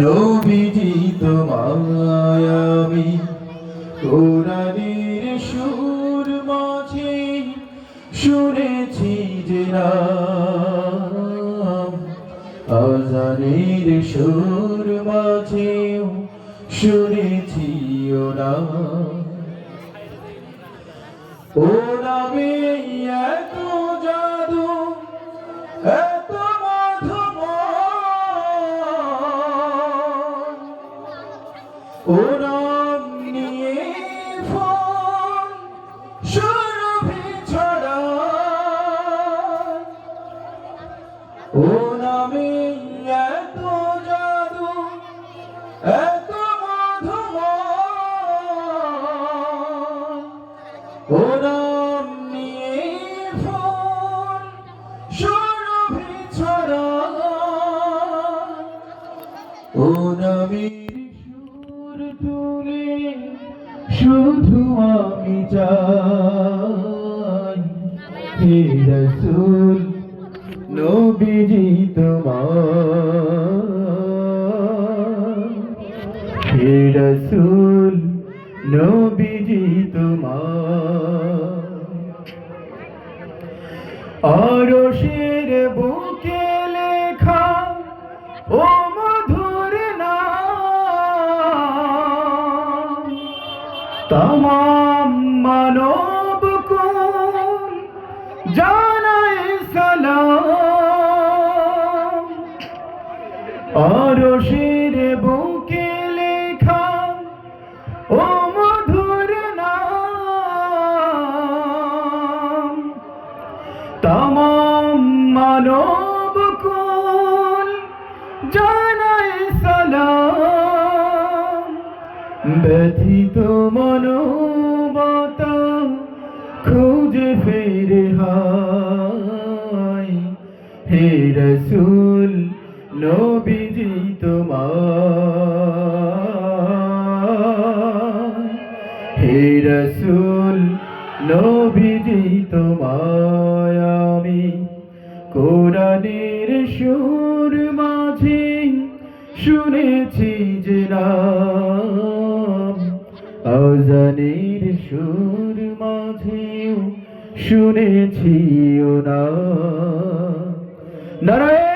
নবীজি তোমায় আমি কোরআনের সুর মাঝে শুনেছি যে নাম, আজানের সুর মাঝেও শুনেছি ও নাম। ও নামে এত জাদু, এত মধুময়, ও নাম নিয়ে ফুল সুরভি ছড়ায়। ও নামে এত জাদু, এত মধুময়, ও নাম নিয়ে ফুল সুরভি ছড়ায়। ও নামের সুর তুলে শুধু আমি চাই, হে রাসূল নবীজি তোমার, হে রাসূল নবীজি তোমার। আরশের বুকে লেখা ও মধুর নাম, তমাম মানব কুল জানায় সালাম। আরশের বুকে লেখা ও মধুর নাম, তমাম মানব কুল জানায় সালাম। ব্যথিত মানবতা খুঁজে ফিরে হায়, হে রাসূল নবীজি তোমার, হে রাসূল নবীজি তোমায় আমি কোরআনের সুর মাঝে শুনেছি যে নাম, আজানের সুর মাঝেও শুনেছি ও নাম। নারায়ণ।